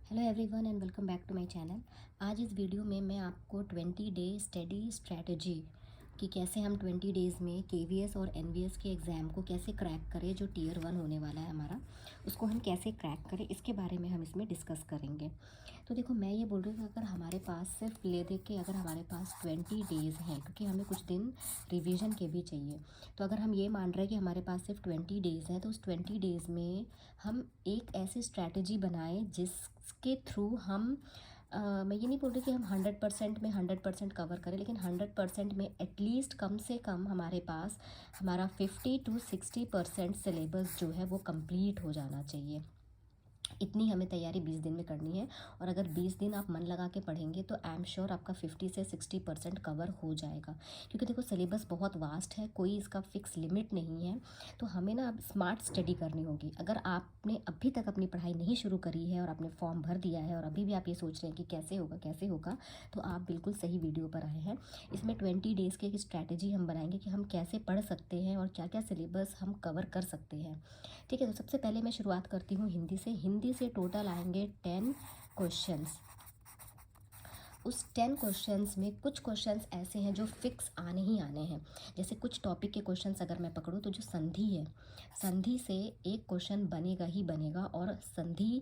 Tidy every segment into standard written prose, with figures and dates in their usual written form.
Hello everyone and welcome back to my channel. आज इस video में मैं आपको 20 डे स्टडी स्ट्रैटेजी कि कैसे हम 20 डेज़ में केवीएस और एनवीएस के एग्ज़ाम को कैसे क्रैक करें, जो टियर 1 होने वाला है हमारा, उसको हम कैसे क्रैक करें, इसके बारे में हम इसमें डिस्कस करेंगे। तो देखो, मैं ये बोल रही हूँ कि अगर हमारे पास सिर्फ ले दे के अगर हमारे पास 20 डेज़ हैं, क्योंकि हमें कुछ दिन रिवीजन के भी चाहिए, तो अगर हम ये मान रहे हैं कि हमारे पास सिर्फ 20 डेज़ हैं, तो उस 20 डेज़ में हम एक ऐसी स्ट्रैटेजी बनाएं जिसके थ्रू हम मैं ये नहीं बोल रही कि हम 100% में 100% कवर करें, लेकिन 100% में एटलीस्ट कम से कम हमारे पास हमारा 50 to 60% सिलेबस जो है वो कंप्लीट हो जाना चाहिए। इतनी हमें तैयारी 20 दिन में करनी है, और अगर 20 दिन आप मन लगा के पढ़ेंगे तो आई एम श्योर आपका 50 से 60% कवर हो जाएगा। क्योंकि देखो, सिलेबस बहुत वास्ट है, कोई इसका फिक्स लिमिट नहीं है। तो हमें ना अब स्मार्ट स्टडी करनी होगी। अगर आपने अभी तक अपनी पढ़ाई नहीं शुरू करी है और आपने फॉर्म भर दिया है और अभी भी आप ये सोच रहे हैं कि कैसे होगा कैसे होगा, तो आप बिल्कुल सही वीडियो पर आए हैं। इसमें 20 डेज़ की एक स्ट्रैटेजी हम बनाएंगे कि हम कैसे पढ़ सकते हैं और क्या क्या सिलेबस हम कवर कर सकते हैं। ठीक है, तो सबसे पहले मैं शुरुआत करती हूँ हिंदी से। हिंदी से टोटल आएंगे 10 क्वेश्चंस। उस 10 क्वेश्चंस में कुछ क्वेश्चंस ऐसे हैं जो फिक्स आने ही आने हैं। जैसे कुछ टॉपिक के क्वेश्चंस अगर मैं पकड़ूँ तो जो संधि है, संधि से एक क्वेश्चन बनेगा ही बनेगा। और संधि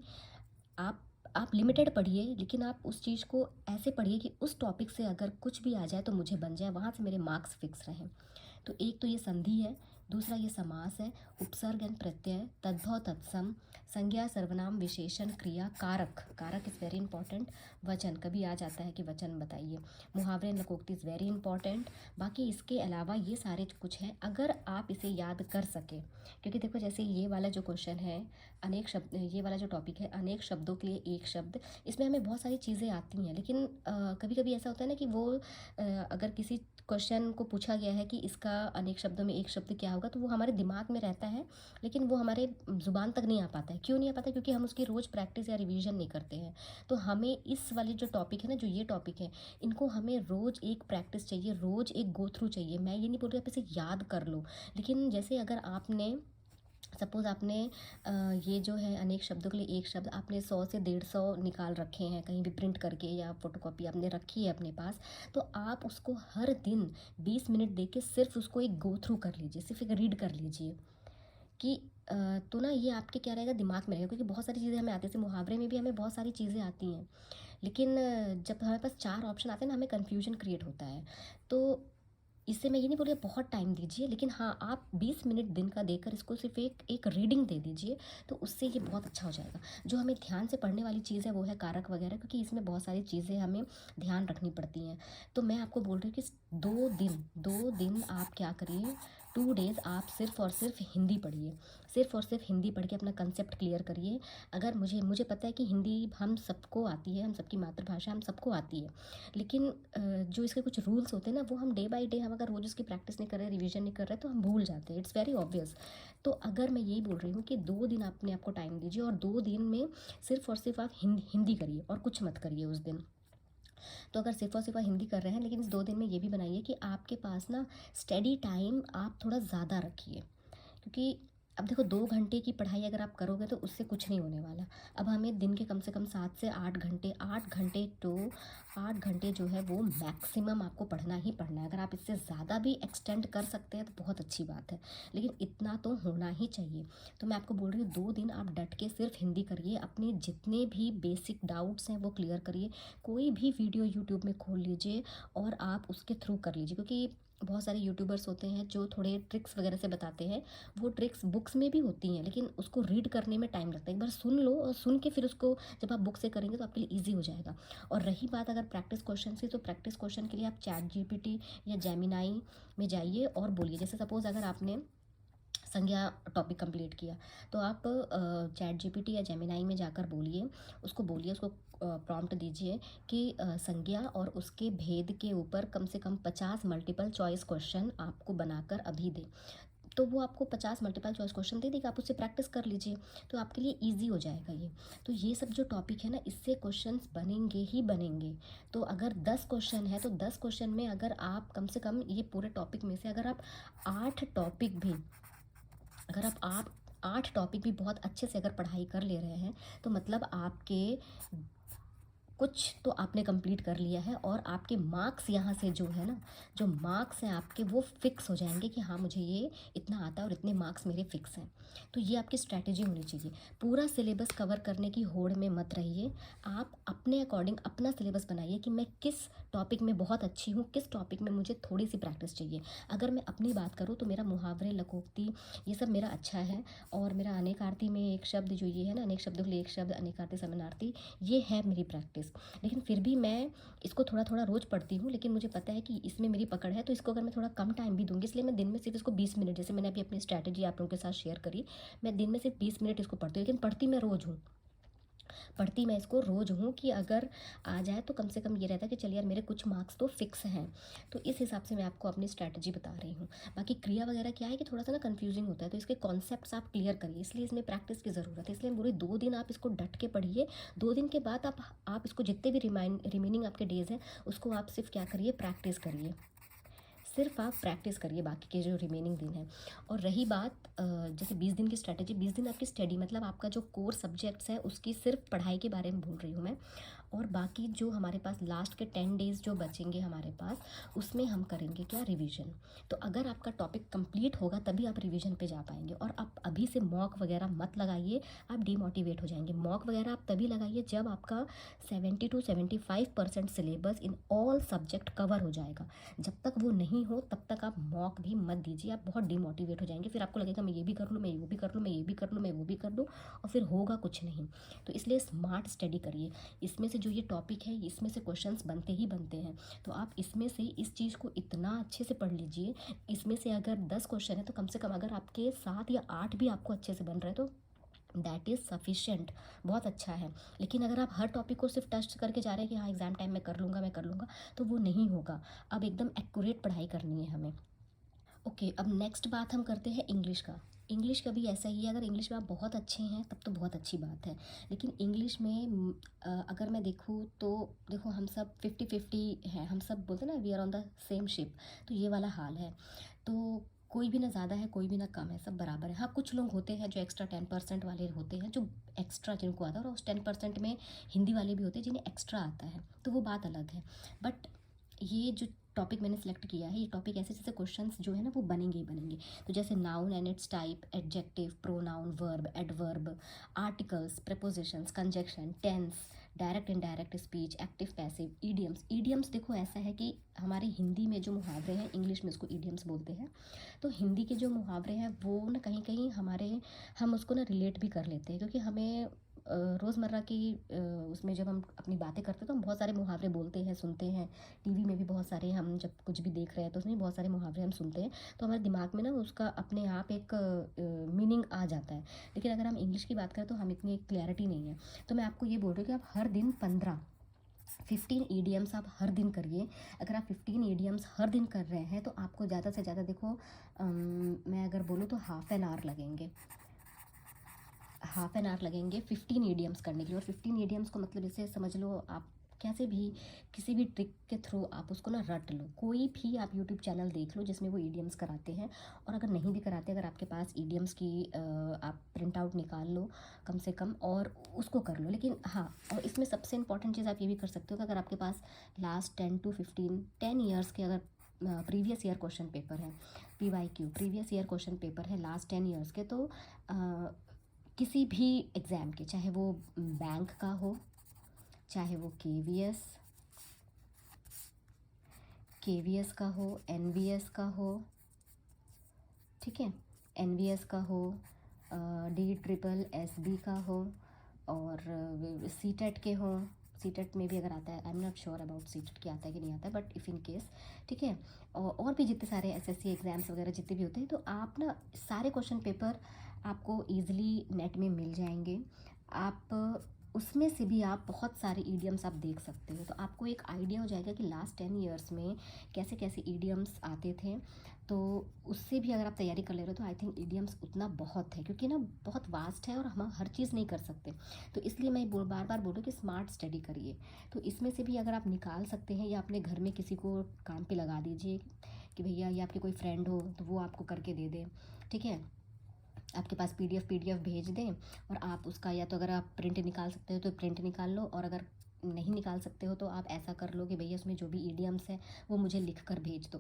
आप लिमिटेड पढ़िए, लेकिन आप उस चीज़ को ऐसे पढ़िए कि उस टॉपिक से अगर कुछ भी आ जाए तो मुझे बन जाए, वहाँ से मेरे मार्क्स फिक्स रहें। तो एक तो ये संधि है, दूसरा ये समास है, उपसर्ग एंड प्रत्यय, तद्भव तत्सम, संज्ञा सर्वनाम विशेषण क्रिया, कारक, कारक इज़ वेरी इंपॉर्टेंट, वचन, कभी आ जाता है कि वचन बताइए, मुहावरे लोकोक्ति इज़ वेरी इंपॉर्टेंट। बाकी इसके अलावा ये सारे कुछ हैं, अगर आप इसे याद कर सके। क्योंकि देखो, जैसे ये वाला जो क्वेश्चन है, अनेक शब्द, ये वाला जो टॉपिक है अनेक शब्दों के लिए एक शब्द, इसमें हमें बहुत सारी चीज़ें आती हैं, लेकिन कभी कभी ऐसा होता है ना कि वो अगर किसी क्वेश्चन को पूछा गया है कि इसका अनेक शब्दों में एक शब्द क्या होगा, तो वो हमारे दिमाग में रहता है, लेकिन वो हमारे ज़ुबान तक नहीं आ पाता है। क्यों नहीं आ पाता? क्योंकि हम उसकी रोज़ प्रैक्टिस या रिवीजन नहीं करते हैं। तो हमें इस वाले जो टॉपिक है ना, जो ये टॉपिक है, इनको हमें रोज़ एक प्रैक्टिस चाहिए, रोज़ एक गो थ्रू चाहिए। मैं ये नहीं बोल रही आप इसे याद कर लो, लेकिन जैसे अगर आपने सपोज़ आपने ये जो है अनेक शब्दों के लिए एक शब्द आपने 100 से 150 निकाल रखे हैं, कहीं भी प्रिंट करके या फोटोकॉपी आपने रखी है अपने पास, तो आप उसको हर दिन 20 मिनट दे के सिर्फ उसको एक गो थ्रू कर लीजिए, सिर्फ एक रीड कर लीजिए कि तो ना ये आपके क्या रहेगा, दिमाग में रहेगा। क्योंकि बहुत सारी चीज़ें हमें आती हैं, जैसे मुहावरे में भी हमें बहुत सारी चीज़ें आती हैं, लेकिन जब हमारे पास 4 ऑप्शन आते हैं ना, हमें कन्फ्यूजन क्रिएट होता है। तो इससे मैं ये नहीं बोल रही बहुत टाइम दीजिए, लेकिन हाँ, आप 20 मिनट दिन का देकर इसको सिर्फ एक रीडिंग दे दीजिए, तो उससे ये बहुत अच्छा हो जाएगा। जो हमें ध्यान से पढ़ने वाली चीज़ है वो है कारक वगैरह, क्योंकि इसमें बहुत सारी चीज़ें हमें ध्यान रखनी पड़ती हैं। तो मैं आपको बोल रही हूँ कि 2 दिन आप क्या करिए, 2 डेज़ आप सिर्फ और सिर्फ हिंदी पढ़िए, सिर्फ और सिर्फ हिंदी पढ़ के अपना कंसेप्ट क्लियर करिए। अगर मुझे पता है कि हिंदी हम सबको आती है, हम सबकी मातृभाषा हम सबको आती है, लेकिन जो इसके कुछ रूल्स होते हैं ना, वो हम डे बाय डे, हम अगर रोज़ उसकी प्रैक्टिस नहीं कर रहे, रिवीजन नहीं कर रहे, तो हम भूल जाते हैं। It's very obvious. तो अगर मैं यही बोल रही हूँ कि 2 दिन अपने आपको टाइम दीजिए, और 2 दिन में सिर्फ और सिर्फ आप हिंदी करिए और कुछ मत करिए उस दिन। तो अगर सिर्फ और सिर्फ आप हिंदी कर रहे हैं, लेकिन इस 2 दिन में ये भी बनाइए कि आपके पास ना स्टडी टाइम आप थोड़ा ज़्यादा रखिए। क्योंकि अब देखो, 2 घंटे की पढ़ाई अगर आप करोगे तो उससे कुछ नहीं होने वाला। अब हमें दिन के कम से कम 7 से 8 घंटे, 8 घंटे तो 8 घंटे जो है वो मैक्सिमम आपको पढ़ना ही पढ़ना है। अगर आप इससे ज़्यादा भी एक्सटेंड कर सकते हैं तो बहुत अच्छी बात है, लेकिन इतना तो होना ही चाहिए। तो मैं आपको बोल रही हूँ, 2 दिन आप डट के सिर्फ हिंदी करिए, अपने जितने भी बेसिक डाउट्स हैं वो क्लियर करिए। कोई भी वीडियो यूट्यूब में खोल लीजिए और आप उसके थ्रू कर लीजिए, क्योंकि बहुत सारे यूट्यूबर्स होते हैं जो थोड़े ट्रिक्स वगैरह से बताते हैं। वो ट्रिक्स बुक्स में भी होती हैं, लेकिन उसको रीड करने में टाइम लगता है। एक बार सुन लो, और सुन के फिर उसको जब आप बुक से करेंगे तो आपके लिए ईजी हो जाएगा। और रही बात अगर प्रैक्टिस क्वेश्चन की, तो प्रैक्टिस क्वेश्चन के लिए आप चैट जीपीटी या जेमिनाई में जाइए और बोलिए। जैसे सपोज़ अगर आपने संज्ञा टॉपिक कंप्लीट किया, तो आप चैट जीपीटी या जेमिनाई में जाकर बोलिए, उसको प्रॉम्प्ट दीजिए कि संज्ञा और उसके भेद के ऊपर कम से कम 50 मल्टीपल चॉइस क्वेश्चन आपको बनाकर अभी दे। तो वो आपको 50 मल्टीपल चॉइस क्वेश्चन दे देगा, आप उससे प्रैक्टिस कर लीजिए, तो आपके लिए ईजी हो जाएगा ये। तो ये सब जो टॉपिक है ना, इससे क्वेश्चंस बनेंगे ही बनेंगे। तो अगर 10 क्वेश्चन है तो 10 क्वेश्चन में अगर आप कम से कम ये पूरे टॉपिक में से अगर आप 8 टॉपिक भी, अगर आप 8 टॉपिक भी बहुत अच्छे से अगर पढ़ाई कर ले रहे हैं तो मतलब आपके कुछ तो आपने कंप्लीट कर लिया है, और आपके मार्क्स यहाँ से जो है ना, जो मार्क्स हैं आपके वो फिक्स हो जाएंगे कि हाँ मुझे ये इतना आता है और इतने मार्क्स मेरे फिक्स हैं। तो ये आपकी स्ट्रैटेजी होनी चाहिए। पूरा सिलेबस कवर करने की होड़ में मत रहिए। आप अपने अकॉर्डिंग अपना सिलेबस बनाइए कि मैं किस टॉपिक में बहुत अच्छी हूँ, किस टॉपिक में मुझे थोड़ी सी प्रैक्टिस चाहिए। अगर मैं अपनी बात करूँ तो मेरा मुहावरे, लकोक्ति, ये सब मेरा अच्छा है। और मेरा अनेकार्ती में एक शब्द जो ये है ना, अनेक शब्दों के लिए एक शब्द, अनेकार्ती समानार्थी, ये है मेरी प्रैक्टिस। लेकिन फिर भी मैं इसको थोड़ा थोड़ा रोज़ पढ़ती हूँ, लेकिन मुझे पता है कि इसमें मेरी पकड़ है, तो इसको अगर मैं थोड़ा कम टाइम भी दूँगी, इसलिए मैं दिन में सिर्फ इसको 20 मिनट, जैसे मैंने अभी अपनी स्ट्रैटेजी आप लोगों के साथ शेयर करी, मैं दिन में सिर्फ 20 मिनट इसको पढ़ती हूँ। लेकिन पढ़ती मैं रोज़ हूँ, पढ़ती मैं इसको रोज़ हूँ कि अगर आ जाए तो कम से कम ये रहता है कि चलिए यार मेरे कुछ मार्क्स तो फिक्स हैं। तो इस हिसाब से मैं आपको अपनी स्ट्रैटेजी बता रही हूँ। बाकी क्रिया वगैरह क्या है कि थोड़ा सा ना कन्फ्यूजिंग होता है, तो इसके कॉन्सेप्ट्स आप क्लियर करिए, इसलिए इसमें प्रैक्टिस की ज़रूरत है। इसलिए पूरे 2 दिन आप इसको डट के पढ़िए। 2 दिन के बाद आप इसको जितने भी रिमेनिंग आपके डेज़ हैं उसको आप सिर्फ क्या करिए, प्रैक्टिस करिए। सिर्फ आप प्रैक्टिस करिए बाकी के जो रिमेनिंग दिन है। और रही बात जैसे 20 दिन की स्ट्रैटेजी, 20 दिन आपकी स्टडी मतलब आपका जो कोर सब्जेक्ट्स है उसकी सिर्फ पढ़ाई के बारे में बोल रही हूँ मैं। और बाकी जो हमारे पास लास्ट के 10 डेज़ जो बचेंगे हमारे पास, उसमें हम करेंगे क्या, रिवीजन। तो अगर आपका टॉपिक कंप्लीट होगा तभी आप रिवीजन पे जा पाएंगे। और आप अभी से मॉक वगैरह मत लगाइए, आप डीमोटिवेट हो जाएंगे। मॉक वगैरह आप तभी लगाइए जब आपका 70 to 75% syllabus in all subject cover हो जाएगा। जब तक वो नहीं हो तब तक आप मॉक भी मत दीजिए, आप बहुत डिमोटिवेट हो जाएंगे। फिर आपको लगेगा मैं ये भी कर लूँ, मैं वो भी कर लूँ, मैं ये भी कर लूँ, मैं वो भी कर लूँ, और फिर होगा कुछ नहीं। तो इसलिए स्मार्ट स्टडी करिए। इसमें से जो ये टॉपिक है इसमें से क्वेश्चंस बनते ही बनते हैं, तो आप इसमें से इस चीज़ को इतना अच्छे से पढ़ लीजिए। इसमें से अगर 10 क्वेश्चन है तो कम से कम अगर आपके 7 या 8 भी आपको अच्छे से बन रहे हैं तो दैट इज़ सफिशेंट, बहुत अच्छा है। लेकिन अगर आप हर टॉपिक को सिर्फ टच करके जा रहे हैं कि हाँ एग्ज़ाम टाइम में कर लूँगा, मैं कर लूँगा, तो वो नहीं होगा। अब एकदम एक्यूरेट पढ़ाई करनी है हमें। ओके, अब नेक्स्ट बात हम करते हैं इंग्लिश का। इंग्लिश का भी ऐसा ही है, अगर इंग्लिश में आप बहुत अच्छे हैं तब तो बहुत अच्छी बात है। लेकिन इंग्लिश में अगर मैं देखूँ तो देखो हम सब 50-50 हैं, हम सब बोलते हैं ना we are on the same ship, तो ये वाला हाल है। तो कोई भी ना ज़्यादा है, कोई भी ना कम है, सब बराबर है। हाँ कुछ लोग होते हैं जो एक्स्ट्रा 10% वाले होते हैं, जो एक्स्ट्रा जिनको आता है, और उस 10% में हिंदी वाले भी होते हैं जिन्हें एक्स्ट्रा आता है, तो वो बात अलग है। बट ये जो टॉपिक मैंने सेलेक्ट किया है, ये टॉपिक ऐसे जैसे क्वेश्चंस जो है ना वो बनेंगे ही बनेंगे। तो जैसे noun and its type, adjective, pronoun, verb, adverb, articles, prepositions, conjunction, tense, direct indirect speech, active passive, idioms. Idioms देखो ऐसा है कि हमारे हिंदी में जो मुहावरे हैं इंग्लिश में उसको ईडियम्स बोलते हैं। तो हिंदी के जो मुहावरे हैं वो ना कहीं कहीं हम उसको ना रिलेट भी कर लेते हैं, क्योंकि हमें रोज़मर्रा की उसमें जब हम अपनी बातें करते हैं तो हम बहुत सारे मुहावरे बोलते हैं, सुनते हैं। टीवी में भी बहुत सारे, हम जब कुछ भी देख रहे हैं तो उसमें बहुत सारे मुहावरे हम सुनते हैं, तो हमारे दिमाग में ना उसका अपने आप एक मीनिंग आ जाता है। लेकिन अगर हम इंग्लिश की बात करें तो हम इतनी क्लैरिटी नहीं है। तो मैं आपको ये बोल रही हूँ कि आप हर दिन 15 ईडियम्स आप हर दिन करिए। अगर आप 15 ईडियम्स हर दिन कर रहे हैं तो आपको ज़्यादा से ज़्यादा देखो मैं अगर बोलूँ तो हाफ़ एन आवर लगेंगे, 15 ईडियम्स करने के लिए। और 15 ईडियम्स को मतलब इसे समझ लो आप कैसे भी, किसी भी ट्रिक के थ्रू आप उसको ना रट लो। कोई भी आप यूट्यूब चैनल देख लो जिसमें वो ईडियम्स कराते हैं, और अगर नहीं भी कराते, अगर आपके पास ईडियम्स की आप प्रिंट आउट निकाल लो कम से कम और उसको कर लो। लेकिन हाँ, और इसमें सबसे इंपॉर्टेंट चीज़ आप ये भी कर सकते हो कि अगर आपके पास लास्ट 10 ईयर्स के अगर प्रीवियस ईयर क्वेश्चन पेपर है, PYQ previous year question paper है लास्ट 10 ईयर्स के, तो किसी भी एग्ज़ाम के, चाहे वो बैंक का हो, चाहे वो केवीएस का हो, एनवीएस का हो, ठीक है, एनवीएस का हो, DSSS का हो, और सीटेट के हो। सीटेट में भी अगर आता है, I am not sure about CTET की आता है कि नहीं आता है, बट इफ़ इन केस, ठीक है। और भी जितने सारे SSC एग्ज़ाम्स वगैरह जितने भी होते हैं, तो आप ना सारे क्वेश्चन पेपर आपको ईज़िली नेट में मिल जाएंगे। आप उसमें से भी आप बहुत सारे ईडियम्स आप देख सकते हो, तो आपको एक आइडिया हो जाएगा कि लास्ट 10 ईयर्स में कैसे कैसे ईडियम्स आते थे। तो उससे भी अगर आप तैयारी कर ले रहे हो तो आई थिंक ईडियम्स उतना बहुत है, क्योंकि ना बहुत वास्ट है और हम हर चीज़ नहीं कर सकते। तो इसलिए मैं बार बार बोल रही हूँ कि स्मार्ट स्टडी करिए। तो इसमें से भी अगर आप निकाल सकते हैं, या अपने घर में किसी को काम पे लगा दीजिए कि भैया, ये आपके कोई फ्रेंड हो तो वो आपको करके दे दे, ठीक है। आपके पास पीडीएफ भेज दें और आप उसका या तो अगर आप प्रिंट निकाल सकते हो तो प्रिंट निकाल लो, और अगर नहीं निकाल सकते हो तो आप ऐसा कर लो कि भैया उसमें जो भी ईडियम्स है वो मुझे लिख कर भेज दो।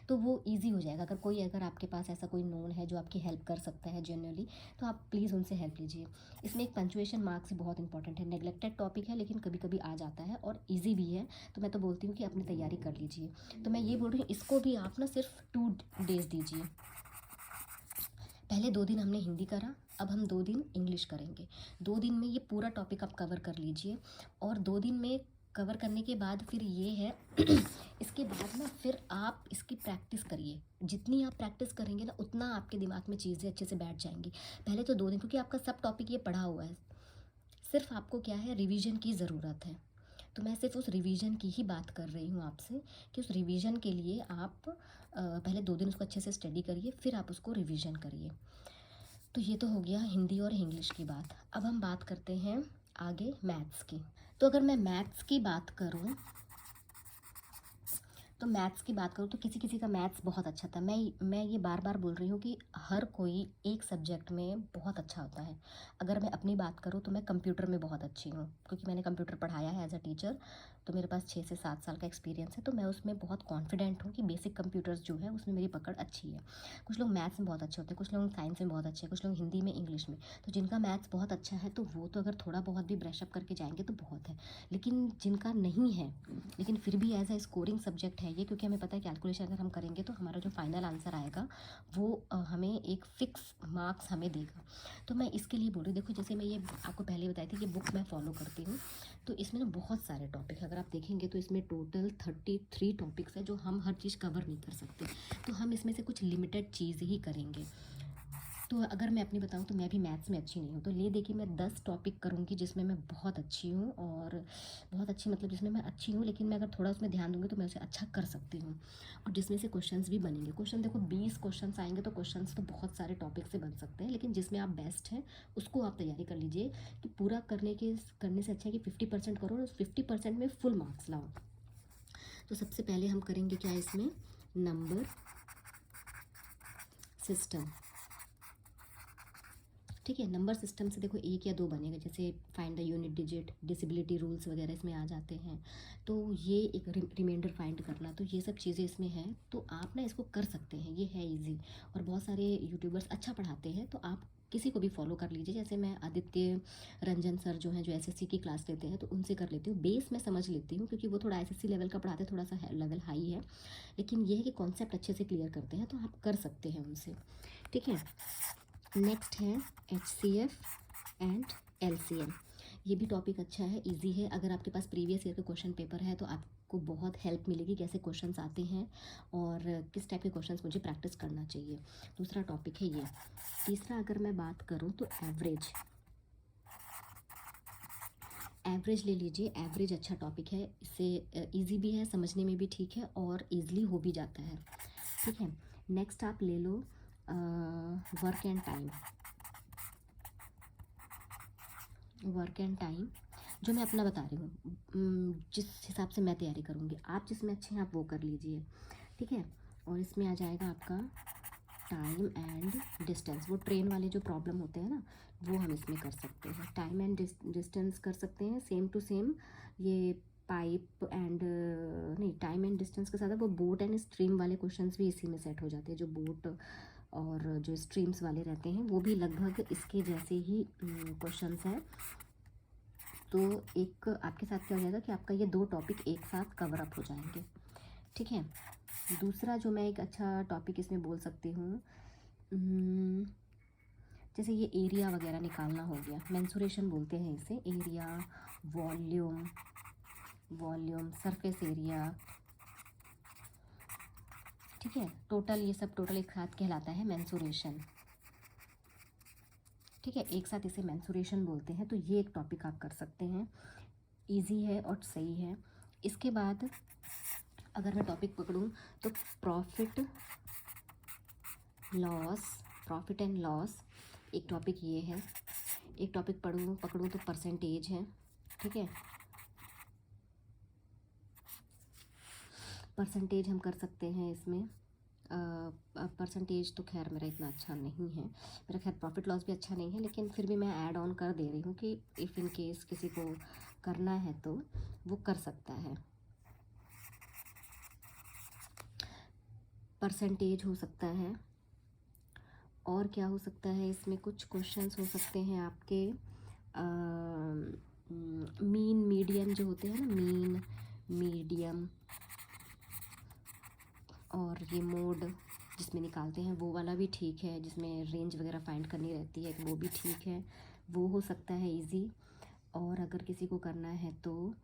तो वो ईजी हो जाएगा। अगर आपके पास ऐसा कोई नोन है जो आपकी हेल्प कर सकता है जनरली, तो आप प्लीज़ उनसे हेल्प लीजिए। इसमें एक पंचुएशन मार्क्स बहुत इंपॉर्टेंट है। नेगलेक्टेड टॉपिक है लेकिन कभी कभी आ जाता है और ईजी भी है, तो मैं तो बोलती हूँ कि अपनी तैयारी कर लीजिए। तो मैं ये बोल रही हूँ, इसको भी आप ना सिर्फ 2 डेज़ दीजिए। पहले 2 दिन हमने हिंदी करा, अब हम 2 दिन इंग्लिश करेंगे। 2 दिन में ये पूरा टॉपिक आप कवर कर लीजिए, और 2 दिन में कवर करने के बाद फिर ये है इसके बाद ना फिर आप इसकी प्रैक्टिस करिए। जितनी आप प्रैक्टिस करेंगे ना उतना आपके दिमाग में चीज़ें अच्छे से बैठ जाएंगी। पहले तो 2 दिन, क्योंकि आपका सब टॉपिक ये पढ़ा हुआ है, सिर्फ आपको क्या है, रिवीजन की ज़रूरत है। तो मैं सिर्फ उस रिवीजन की ही बात कर रही हूँ आपसे, कि उस रिवीजन के लिए आप पहले 2 दिन उसको अच्छे से स्टडी करिए, फिर आप उसको रिवीजन करिए। तो ये तो हो गया हिंदी और इंग्लिश की बात। अब हम बात करते हैं आगे मैथ्स की। तो अगर मैं मैथ्स की बात करूँ तो किसी किसी का मैथ्स बहुत अच्छा था। मैं ये बार बार बोल रही हूँ कि हर कोई एक सब्जेक्ट में बहुत अच्छा होता है। अगर मैं अपनी बात करूँ तो मैं कंप्यूटर में बहुत अच्छी हूँ, क्योंकि मैंने कंप्यूटर पढ़ाया है एज अ टीचर। तो मेरे पास 6 से 7 साल का एक्सपीरियंस है, तो मैं उसमें बहुत कॉन्फिडेंट हूँ कि बेसिक कंप्यूटर्स जो है उसमें मेरी पकड़ अच्छी है। कुछ लोग मैथ्स में बहुत अच्छे होते हैं, कुछ लोग साइंस में बहुत अच्छे हैं, कुछ लोग हिंदी में, इंग्लिश में। तो जिनका मैथ्स बहुत अच्छा है तो वो तो अगर थोड़ा बहुत भी ब्रशअप करके जाएंगे तो बहुत है। लेकिन जिनका नहीं है, लेकिन फिर भी एज अ स्कोरिंग सब्जेक्ट है ये, क्योंकि हमें पता है कैलकुलेशन अगर हम करेंगे तो हमारा जो फाइनल आंसर आएगा वो हमें एक फ़िक्स मार्क्स हमें देगा। तो मैं इसके लिए बोल रही हूँ, देखो जैसे मैं ये आपको पहले बताई थी कि बुक मैं फॉलो करती हूँ, तो इसमें ना बहुत सारे टॉपिक है। अगर आप देखेंगे तो इसमें टोटल 33 टॉपिक्स है, जो हम हर चीज़ कवर नहीं कर सकते। तो हम इसमें से कुछ लिमिटेड चीज़ ही करेंगे। तो अगर मैं अपनी बताऊँ तो मैं भी मैथ्स में अच्छी नहीं हूँ, तो देखिए मैं 10 टॉपिक करूँगी जिसमें मैं बहुत अच्छी हूँ, और बहुत अच्छी मतलब जिसमें मैं अच्छी हूँ, लेकिन मैं अगर थोड़ा उसमें ध्यान दूँगी तो मैं उसे अच्छा कर सकती हूँ, और जिसमें से क्वेश्चंस भी बनेंगे। क्वेश्चन देखो 20 क्वेश्चंस आएंगे, तो क्वेश्चंस तो बहुत सारे टॉपिक से बन सकते हैं, लेकिन जिसमें आप बेस्ट हैं उसको आप तैयारी कर लीजिए। कि पूरा करने से अच्छा है कि 50% करो और उस 50% में फुल मार्क्स लाओ। तो सबसे पहले हम करेंगे क्या इसमें, नंबर सिस्टम। ठीक है, नंबर सिस्टम से देखो 1 या 2 बनेगा, जैसे find the unit digit, disability rules वगैरह इसमें आ जाते हैं। तो ये एक रिमाइंडर फाइंड करना, तो ये सब चीज़ें इसमें हैं। तो आप ना इसको कर सकते हैं, ये है इजी, और बहुत सारे यूट्यूबर्स अच्छा पढ़ाते हैं, तो आप किसी को भी फॉलो कर लीजिए। जैसे मैं आदित्य रंजन सर जो हैं, जो एसएससी की क्लास लेते हैं, तो उनसे कर लेती हूँ। बेस मैं समझ लेती हूँ क्योंकि वो थोड़ा एसएससी लेवल का पढ़ाते हैं, थोड़ा सा लेवल हाई है, लेकिन ये है कि कॉन्सेप्ट अच्छे से क्लियर करते हैं, तो आप कर सकते हैं उनसे। ठीक है, नेक्स्ट है HCF एंड LCM। ये भी टॉपिक अच्छा है, इजी है। अगर आपके पास प्रीवियस ईयर का क्वेश्चन पेपर है तो आपको बहुत हेल्प मिलेगी, कैसे क्वेश्चंस आते हैं और किस टाइप के क्वेश्चंस मुझे प्रैक्टिस करना चाहिए। दूसरा टॉपिक है ये। तीसरा अगर मैं बात करूँ तो एवरेज ले लीजिए। एवरेज अच्छा टॉपिक है, इससे इजी भी है, समझने में भी ठीक है, और ईज़िली हो भी जाता है। ठीक है, नेक्स्ट आप ले लो work and time. Work and time जो मैं अपना बता रही हूँ, जिस हिसाब से मैं तैयारी करूँगी, आप जिसमें अच्छे हैं आप वो कर लीजिए। ठीक है, और इसमें आ जाएगा आपका टाइम एंड डिस्टेंस। वो ट्रेन वाले जो प्रॉब्लम होते हैं ना, वो हम इसमें कर सकते हैं। टाइम एंड डिस्टेंस कर सकते हैं, सेम टू सेम। ये पाइप एंड नहीं, टाइम एंड डिस्टेंस के साथ वो बोट एंड स्ट्रीम वाले क्वेश्चंस भी इसी में सेट हो जाते हैं। जो बोट और जो स्ट्रीम्स वाले रहते हैं वो भी लगभग इसके जैसे ही क्वेश्चंस हैं। तो एक आपके साथ क्या हो जाएगा कि आपका ये 2 टॉपिक एक साथ कवर अप हो जाएंगे। ठीक है, दूसरा जो मैं एक अच्छा टॉपिक इसमें बोल सकती हूँ, जैसे ये एरिया वगैरह निकालना हो गया, मेंसुरेशन बोलते हैं इसे। एरिया, वॉल्यूम, सरफेस एरिया, ठीक है, टोटल, ये सब टोटल एक साथ कहलाता है मेंसुरेशन। ठीक है, एक साथ इसे मेंसुरेशन बोलते हैं। तो ये एक टॉपिक आप कर सकते हैं, इजी है और सही है। इसके बाद अगर मैं टॉपिक पकड़ूं तो प्रॉफिट एंड लॉस एक टॉपिक ये है। एक टॉपिक पकड़ूं तो परसेंटेज है। ठीक है, परसेंटेज हम कर सकते हैं इसमें। परसेंटेज तो खैर मेरा इतना अच्छा नहीं है, मेरा खैर प्रॉफिट लॉस भी अच्छा नहीं है, लेकिन फिर भी मैं ऐड ऑन कर दे रही हूँ कि इफ़ इन केस किसी को करना है तो वो कर सकता है। परसेंटेज हो सकता है, और क्या हो सकता है इसमें, कुछ क्वेश्चंस हो सकते हैं आपके मीन मीडियम जो होते हैं ना, मीन मीडियम, और ये मोड जिसमें निकालते हैं वो वाला भी ठीक है, जिसमें रेंज वगैरह फाइंड करनी रहती है वो भी ठीक है, वो हो सकता है इजी। और अगर किसी को करना है तो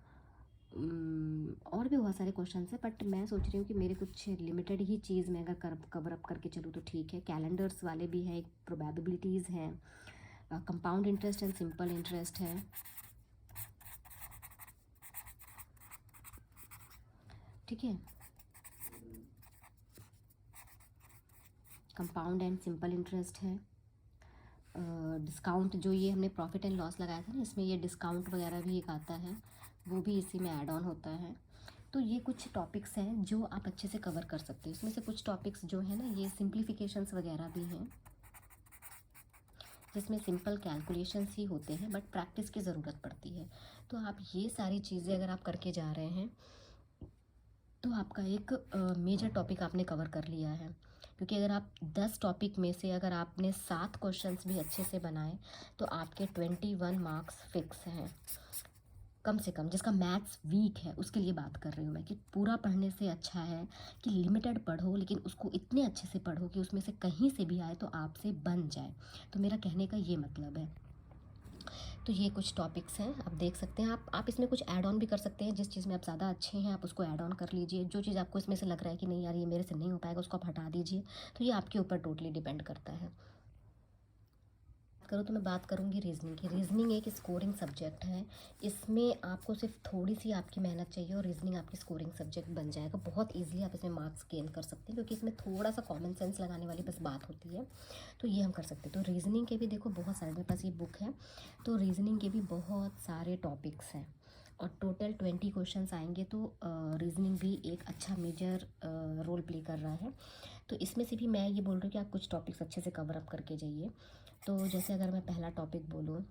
और भी बहुत सारे क्वेश्चन है, बट मैं सोच रही हूँ कि मेरे कुछ लिमिटेड ही चीज़ मैं अगर कवर अप करके चलूँ तो ठीक है। कैलेंडर्स वाले भी हैं, प्रोबेबिलिटीज़ हैं, compound interest and simple interest है, ठीक है। कंपाउंड एंड सिंपल इंटरेस्ट है, डिस्काउंट जो ये हमने प्रॉफिट एंड लॉस लगाया था ना, इसमें ये डिस्काउंट वगैरह भी एक आता है, वो भी इसी में ऐड ऑन होता है। तो ये कुछ टॉपिक्स हैं जो आप अच्छे से कवर कर सकते हैं। इसमें से कुछ टॉपिक्स जो है ना, ये सिंप्लीफिकेशंस वगैरह भी हैं, जिसमें सिंपल कैलकुलेशंस ही होते हैं बट प्रैक्टिस की ज़रूरत पड़ती है। तो आप ये सारी चीज़ें अगर आप करके जा रहे हैं तो आपका एक मेजर टॉपिक आपने कवर कर लिया है। क्योंकि अगर आप 10 टॉपिक में से अगर आपने 7 क्वेश्चंस भी अच्छे से बनाए तो आपके 21 मार्क्स फिक्स हैं कम से कम। जिसका मैथ्स वीक है उसके लिए बात कर रही हूँ मैं, कि पूरा पढ़ने से अच्छा है कि लिमिटेड पढ़ो, लेकिन उसको इतने अच्छे से पढ़ो कि उसमें से कहीं से भी आए तो आपसे बन जाए। तो मेरा कहने का ये मतलब है। तो ये कुछ टॉपिक्स हैं, आप देख सकते हैं। आप इसमें कुछ ऐड ऑन भी कर सकते हैं, जिस चीज़ में आप ज़्यादा अच्छे हैं आप उसको ऐड ऑन कर लीजिए। जो चीज़ आपको इसमें से लग रहा है कि नहीं यार ये मेरे से नहीं हो पाएगा, उसको आप हटा दीजिए। तो ये आपके ऊपर टोटली डिपेंड करता है। करूँ तो मैं बात करूँगी रीजनिंग की। रीजनिंग एक स्कोरिंग सब्जेक्ट है, इसमें आपको सिर्फ थोड़ी सी आपकी मेहनत चाहिए और रीजनिंग आपकी स्कोरिंग सब्जेक्ट बन जाएगा। बहुत ईजिली आप इसमें मार्क्स गेन कर सकते हैं, क्योंकि इसमें थोड़ा सा कॉमन सेंस लगाने वाली बस बात होती है। तो ये हम कर सकते हैं। तो रीजनिंग के भी देखो बहुत सारे, मेरे पास ये बुक है, तो रीजनिंग के भी बहुत सारे टॉपिक्स हैं और टोटल 20 क्वेश्चंस आएंगे। तो रीजनिंग भी एक अच्छा मेजर रोल प्ले कर रहा है। तो इसमें से भी मैं ये बोल रही हूँ कि आप कुछ टॉपिक्स अच्छे से कवर अप करके जाइए। तो जैसे अगर मैं पहला टॉपिक बोलूँ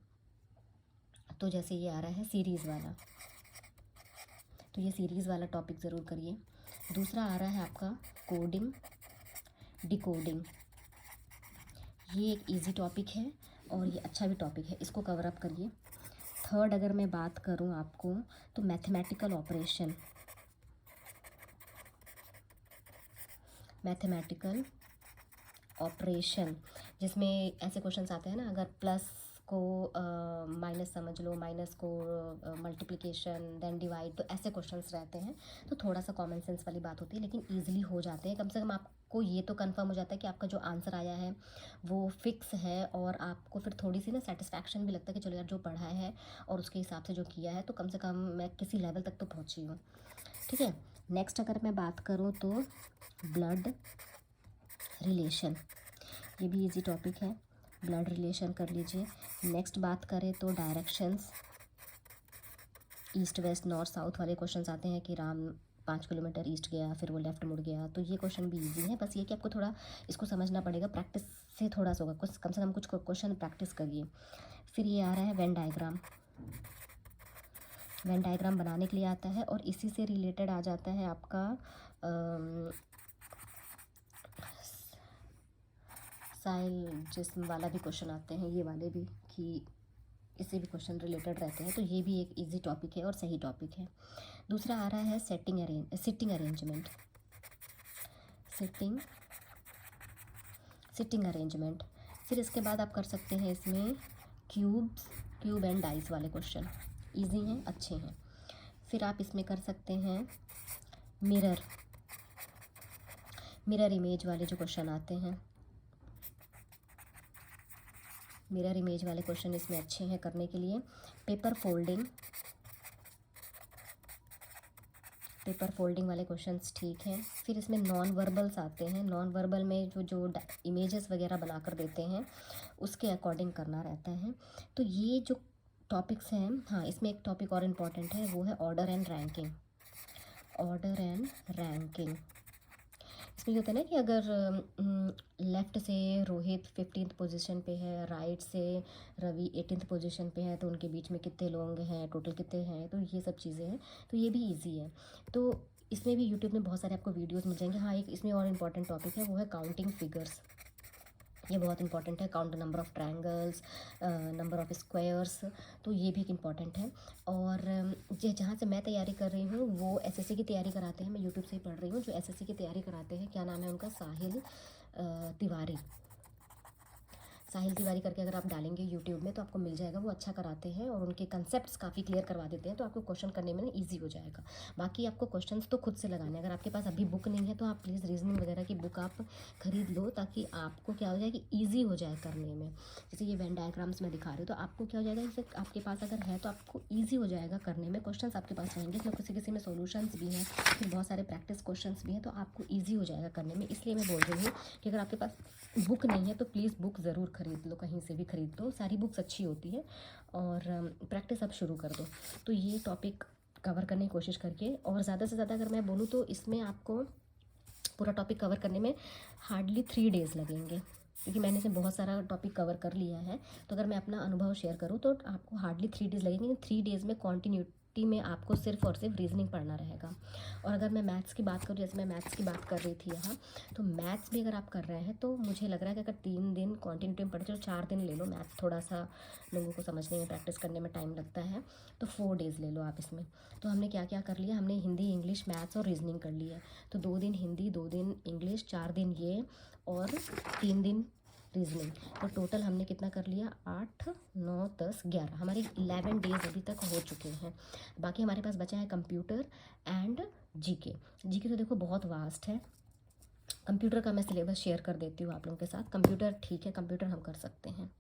तो जैसे ये आ रहा है सीरीज़ वाला, तो ये सीरीज़ वाला टॉपिक ज़रूर करिए। दूसरा आ रहा है आपका कोडिंग डिकोडिंग, ये एक इजी टॉपिक है और ये अच्छा भी टॉपिक है, इसको कवर अप करिए। थर्ड अगर मैं बात करूँ आपको तो मैथमेटिकल ऑपरेशन, मैथमेटिकल ऑपरेशन जिसमें ऐसे क्वेश्चंस आते हैं ना, अगर प्लस को माइनस समझ लो, माइनस को मल्टीप्लिकेशन देन डिवाइड, तो ऐसे क्वेश्चंस रहते हैं। तो थोड़ा सा कॉमन सेंस वाली बात होती है, लेकिन ईजिली हो जाते हैं। कम से कम आपको ये तो कंफर्म हो जाता है कि आपका जो आंसर आया है वो फिक्स है, और आपको फिर थोड़ी सी ना सेटिस्फैक्शन भी लगता है कि चलो यार जो पढ़ा है और उसके हिसाब से जो किया है तो कम से कम मैं किसी लेवल तक तो पहुँची हूँ, ठीक है। नेक्स्ट अगर मैं बात करूँ तो ब्लड रिलेशन, ये भी इजी टॉपिक है, ब्लड रिलेशन कर लीजिए। नेक्स्ट बात करें तो directions, east west north south वाले क्वेश्चंस आते हैं कि राम 5 किलोमीटर ईस्ट गया फिर वो लेफ़्ट मुड़ गया, तो ये क्वेश्चन भी इजी है। बस ये कि आपको थोड़ा इसको समझना पड़ेगा, प्रैक्टिस से थोड़ा सा होगा, कुछ कम से कम कुछ क्वेश्चन प्रैक्टिस करिए। फिर ये आ रहा है वेन डायग्राम, वेन डायग्राम बनाने के लिए आता है, और इसी से रिलेटेड आ जाता है आपका साइल जिस्म वाला भी क्वेश्चन आते हैं, ये वाले भी, कि इससे भी क्वेश्चन रिलेटेड रहते हैं। तो ये भी एक इजी टॉपिक है और सही टॉपिक है। दूसरा आ रहा है सिटिंग अरेंजमेंट, सिटिंग अरेंजमेंट। फिर इसके बाद आप कर सकते हैं इसमें क्यूब एंड डाइस वाले क्वेश्चन, इजी हैं, अच्छे हैं। फिर आप इसमें कर सकते हैं मिरर इमेज वाले जो क्वेश्चन आते हैं, मिरर इमेज वाले क्वेश्चन इसमें अच्छे हैं करने के लिए। पेपर फोल्डिंग वाले क्वेश्चंस ठीक हैं। फिर इसमें नॉन वर्बल्स आते हैं, नॉन वर्बल में जो इमेजेस वगैरह बना कर देते हैं उसके अकॉर्डिंग करना रहता है। तो ये जो टॉपिक्स हैं, हाँ इसमें एक टॉपिक और इम्पॉर्टेंट है, वो है ऑर्डर एंड रैंकिंग। इसमें ये होता है ना कि अगर लेफ़्ट से रोहित 15th पोजीशन पे है, राइट से रवि 18th पोजीशन पे है, तो उनके बीच में कितने लोग हैं, टोटल कितने हैं, तो ये सब चीज़ें हैं। तो ये भी ईजी है। तो इसमें भी यूट्यूब में बहुत सारे आपको वीडियोस मिल जाएंगे। हाँ, एक इसमें और इम्पॉर्टेंट टॉपिक है, वो है काउंटिंग फिगर्स। ये बहुत इंपॉर्टेंट है, count number of triangles, number of squares, तो ये भी एक इम्पॉर्टेंट है। और जहाँ से मैं तैयारी कर रही हूँ वो एसएससी की तैयारी कराते हैं, मैं यूट्यूब से ही पढ़ रही हूँ। जो एसएससी की तैयारी कराते हैं, क्या नाम है उनका, साहिल तिवारी। साहिल तिवारी करके अगर आप डालेंगे यूट्यूब में तो आपको मिल जाएगा। वो अच्छा कराते हैं और उनके कंसेप्ट्स काफ़ी क्लियर करवा देते हैं, तो आपको क्वेश्चन करने में ना ईजी हो जाएगा। बाकी आपको क्वेश्चंस तो खुद से लगाने हैं। अगर आपके पास अभी बुक नहीं है तो आप प्लीज़ रीजनिंग वगैरह की बुक आप खरीद लो, ताकि आपको क्या हो जाए कि ईजी हो जाए करने में। जैसे ये वेन डायग्राम्स मैं दिखा रही हूँ, तो आपको क्या हो जाएगा, जैसे आपके पास अगर है तो आपको ईजी हो जाएगा करने में। क्वेश्चन आपके पास रहेंगे, इसमें किसी किसी में सोल्यूशंस भी हैं, फिर बहुत सारे प्रैक्टिस क्वेश्चन भी हैं, तो आपको ईजी हो जाएगा करने में। इसलिए मैं बोल रही हूँ कि अगर आपके पास बुक नहीं है तो प्लीज़ बुक ज़रूर खरीद लो, कहीं से भी खरीद लो, सारी बुक्स अच्छी होती है। और प्रैक्टिस अब शुरू कर दो। तो ये टॉपिक कवर करने की कोशिश करके, और ज़्यादा से ज़्यादा अगर मैं बोलूँ तो इसमें आपको पूरा टॉपिक कवर करने में हार्डली 3 डेज़ लगेंगे, क्योंकि मैंने इसमें बहुत सारा टॉपिक कवर कर लिया है। तो अगर मैं अपना अनुभव शेयर करूँ तो आपको हार्डली 3 डेज़ लगेंगे। 3 डेज़ में कॉन्टीन्यूटी में आपको सिर्फ और सिर्फ रीजनिंग पढ़ना रहेगा। और अगर मैं मैथ्स की बात करूँ, जैसे मैं मैथ्स की बात कर रही थी यहाँ, तो मैथ्स भी अगर आप कर रहे हैं तो मुझे लग रहा है कि अगर 3 दिन कॉन्टीन्यूटी में पढ़े, चलो 4 दिन ले लो, मैथ्स थोड़ा सा लोगों को समझने में, प्रैक्टिस करने में टाइम लगता है, तो 4 डेज़ ले लो आप इसमें। तो हमने क्या क्या कर लिया, हमने हिंदी, इंग्लिश, मैथ्स और रीजनिंग कर लिया। तो 2 दिन हिंदी, 2 दिन इंग्लिश, 4 दिन ये, और 3 दिन रीजनिंग। तो टोटल हमने कितना कर लिया, 8, 9, 10, 11, हमारे 11 डेज अभी तक हो चुके हैं। बाकी हमारे पास बचा है कंप्यूटर एंड जीके। जीके तो देखो बहुत वास्ट है। कंप्यूटर का मैं सिलेबस शेयर कर देती हूँ आप लोगों के साथ। कंप्यूटर ठीक है, कंप्यूटर हम कर सकते हैं।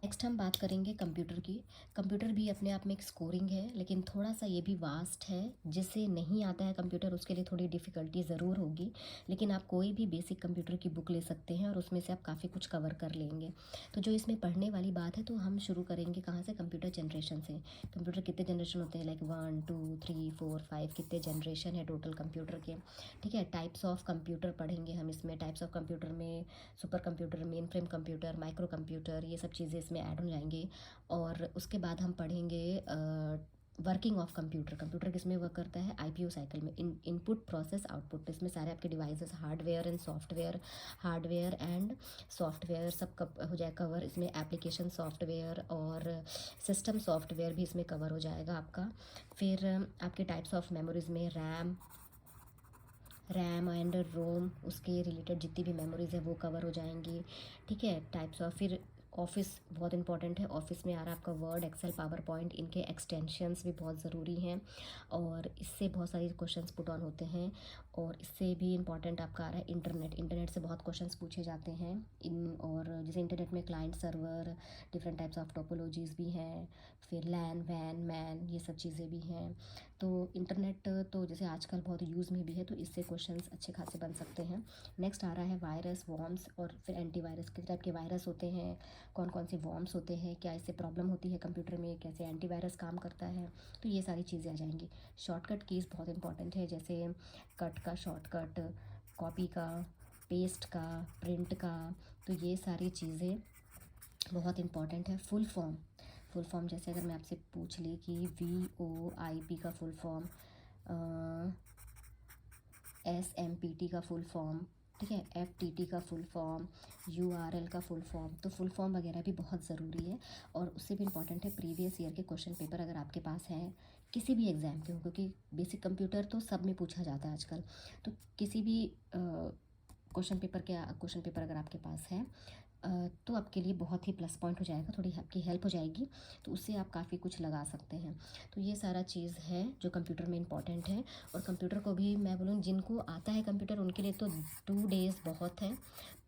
नेक्स्ट हम बात करेंगे कंप्यूटर की। कंप्यूटर भी अपने आप में एक स्कोरिंग है, लेकिन थोड़ा सा ये भी वास्ट है। जिसे नहीं आता है कंप्यूटर उसके लिए थोड़ी डिफ़िकल्टी ज़रूर होगी, लेकिन आप कोई भी बेसिक कंप्यूटर की बुक ले सकते हैं और उसमें से आप काफ़ी कुछ कवर कर लेंगे। तो जो इसमें पढ़ने वाली बात है, तो हम शुरू करेंगे कहाँ से, कंप्यूटर जनरेशन से। कंप्यूटर कितने जनरेशन होते हैं, लाइक 1 2 3 4 5, कितने जनरेशन है टोटल कंप्यूटर के। ठीक है, टाइप्स ऑफ कंप्यूटर पढ़ेंगे हम इसमें। टाइप्स ऑफ कंप्यूटर में super computer, main frame computer, micro computer, ये सब चीज़ें इसमें ऐड हो जाएंगे। और उसके बाद हम पढ़ेंगे वर्किंग ऑफ कंप्यूटर। कंप्यूटर किस में वर्क करता है, आईपीओ साइकिल में, इनपुट प्रोसेस आउटपुट। इसमें सारे आपके devices, hardware and software, hardware and software सब हो जाए कवर इसमें। एप्लीकेशन सॉफ्टवेयर और सिस्टम सॉफ्टवेयर भी इसमें कवर हो जाएगा आपका। फिर आपके टाइप्स ऑफ मेमोरीज में रैम एंड रोम, उसके रिलेटेड जितनी भी मेमोरीज़ है वो कवर हो जाएंगी। ठीक है, टाइप्स ऑफ, फिर ऑफिस बहुत इंपॉर्टेंट है। ऑफिस में आ रहा है आपका वर्ड, एक्सेल, पावर पॉइंट, इनके एक्सटेंशंस भी बहुत ज़रूरी हैं, और इससे बहुत सारे क्वेश्चंस पुट ऑन होते हैं। और इससे भी इंपॉर्टेंट आपका आ रहा है इंटरनेट। इंटरनेट से बहुत क्वेश्चंस पूछे जाते हैं और जैसे इंटरनेट में client server, different types of topologies भी हैं, फिर लैन, वैन, मैन, ये सब चीज़ें भी हैं। तो इंटरनेट तो जैसे आजकल बहुत यूज़ में भी है, तो इससे क्वेश्चंस अच्छे खासे बन सकते हैं। नेक्स्ट आ रहा है वायरस, वॉर्म्स, और फिर एंटीवायरस। किस टाइप के वायरस होते हैं, कौन कौन से वॉर्म्स होते हैं, क्या इससे प्रॉब्लम होती है कंप्यूटर में, कैसे एंटीवायरस काम करता है, तो ये सारी चीज़ें आ जाएंगी। शॉर्टकट कीज़ बहुत इंपॉर्टेंट है, जैसे कट का शॉर्टकट, कॉपी का, पेस्ट का, प्रिंट का, तो ये सारी चीज़ें बहुत इंपॉर्टेंट है। फुल फॉर्म जैसे अगर मैं आपसे पूछ ली कि VOIP का फुल फॉर्म, SMPT का फुल फॉर्म, ठीक है, FTT का फुल फॉर्म, URL का फुल फॉर्म, तो फुल फॉर्म वगैरह भी बहुत ज़रूरी है। और उससे भी इम्पॉर्टेंट है प्रीवियस ईयर के क्वेश्चन पेपर, अगर आपके पास हैं किसी भी एग्ज़ाम के हो, क्योंकि बेसिक कंप्यूटर तो सब में पूछा जाता है आजकल। तो किसी भी क्वेश्चन पेपर अगर आपके पास है तो आपके लिए बहुत ही प्लस पॉइंट हो जाएगा, थोड़ी आपकी हेल्प हो जाएगी, तो उससे आप काफ़ी कुछ लगा सकते हैं। तो ये सारा चीज़ है जो कंप्यूटर में इम्पॉर्टेंट है। और कंप्यूटर को भी मैं बोलूँ, जिनको आता है कंप्यूटर उनके लिए तो 2 डेज़ बहुत है,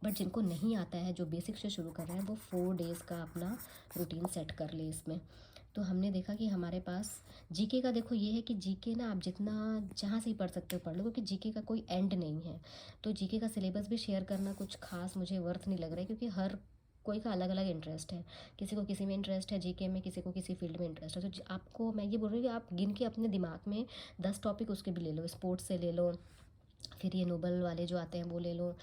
बट जिनको नहीं आता है, जो बेसिक से शुरू कर रहे हैं, वो 4 डेज़ का अपना रूटीन सेट कर ले इसमें। तो हमने देखा कि हमारे पास जीके का, देखो ये है कि जीके ना आप जितना जहाँ से ही पढ़ सकते हो पढ़ लो, क्योंकि जीके का कोई एंड नहीं है। तो जीके का सिलेबस भी शेयर करना कुछ खास मुझे वर्थ नहीं लग रहा है, क्योंकि हर कोई का अलग अलग इंटरेस्ट है। किसी को किसी में इंटरेस्ट है जीके में, किसी को किसी फील्ड में इंटरेस्ट है। तो आपको मैं ये बोल रही हूँ कि आप गिन के अपने दिमाग में 10 टॉपिक उसके भी ले लो, स्पोर्ट्स से ले लो, फिर ये नोबल वाले जो आते हैं वो ले लो।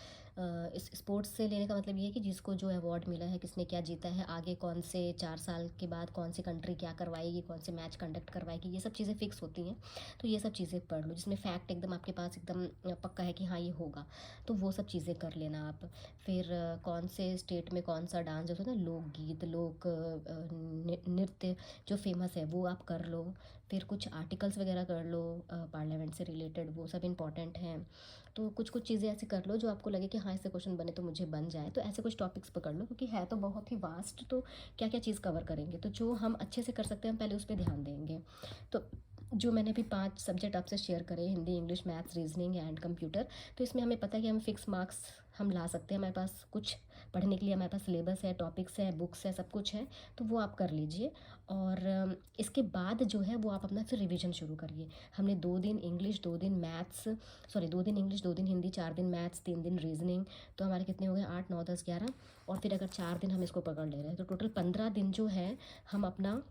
इस स्पोर्ट्स से लेने का मतलब ये है कि जिसको जो अवार्ड मिला है, किसने क्या जीता है, आगे कौन से 4 साल के बाद कौन सी कंट्री क्या करवाएगी, कौन से मैच कंडक्ट करवाएगी, ये सब चीज़ें फिक्स होती हैं। तो ये सब चीज़ें पढ़ लो जिसमें फैक्ट एकदम आपके पास एकदम पक्का है कि हाँ ये होगा, तो वो सब चीज़ें कर लेना आप। फिर कौन से स्टेट में कौन सा डांस जो होता है ना, लोकगीत, लोक नृत्य जो फेमस है वो आप कर लो। फिर कुछ आर्टिकल्स वगैरह कर लो पार्लियामेंट से रिलेटेड, वो सब इंपॉर्टेंट हैं। तो कुछ कुछ चीज़ें ऐसे कर लो जो आपको लगे कि हाँ इससे क्वेश्चन बने तो मुझे बन जाए, तो ऐसे कुछ टॉपिक्स पकड़ लो, क्योंकि है तो बहुत ही वास्ट, तो क्या क्या चीज़ कवर करेंगे, तो जो हम अच्छे से कर सकते हैं हम पहले उस पर ध्यान देंगे। तो जो मैंने अभी 5 सब्जेक्ट आपसे शेयर करे, Hindi, English, maths, reasoning and computer, तो इसमें हमें पता है कि हम फिक्स मार्क्स हम ला सकते हैं। हमारे पास कुछ पढ़ने के लिए हमारे पास सिलेबस है, टॉपिक्स है, बुक्स है, सब कुछ है, तो वो आप कर लीजिए। और इसके बाद जो है वो आप अपना फिर रिवीजन शुरू करिए। हमने 2 दिन इंग्लिश, 2 दिन मैथ्स, सॉरी 2 दिन इंग्लिश, 2 दिन हिंदी, 4 दिन मैथ्स, 3 दिन रीजनिंग, तो हमारे कितने हो गए, 8, 9, 10, 11। और फिर अगर 4 दिन हम इसको पकड़ ले रहे हैं तो टोटल 15 दिन जो है हम अपना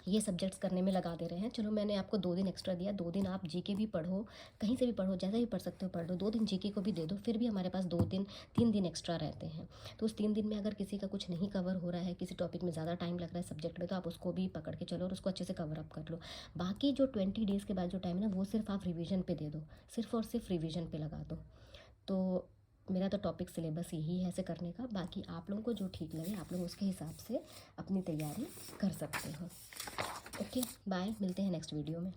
ये सब्जेक्ट्स करने में लगा दे रहे हैं। चलो मैंने आपको 2 दिन एक्स्ट्रा दिया, 2 दिन आप जीके भी पढ़ो, कहीं से भी पढ़ो, जैसा भी पढ़ सकते हो पढ़ लो, 2 दिन जीके को भी दे दो, फिर भी हमारे पास 2 दिन 3 दिन एक्स्ट्रा रहते हैं। तो उस 3 दिन में अगर किसी का कुछ नहीं कवर हो रहा है, किसी टॉपिक में ज़्यादा टाइम लग रहा है सब्जेक्ट में, तो आप उसको भी पकड़ के चलो और उसको अच्छे से कवर अप कर लो। बाकी जो 20 डेज़ के बाद जो टाइम है ना, वो सिर्फ आप रिविज़न पे दे दो, सिर्फ और सिर्फ रिविज़न पे लगा दो। तो मेरा तो टॉपिक सिलेबस यही है ऐसे करने का। बाकी आप लोगों को जो ठीक लगे आप लोग उसके हिसाब से अपनी तैयारी कर सकते हो। ओके बाय, मिलते हैं नेक्स्ट वीडियो में।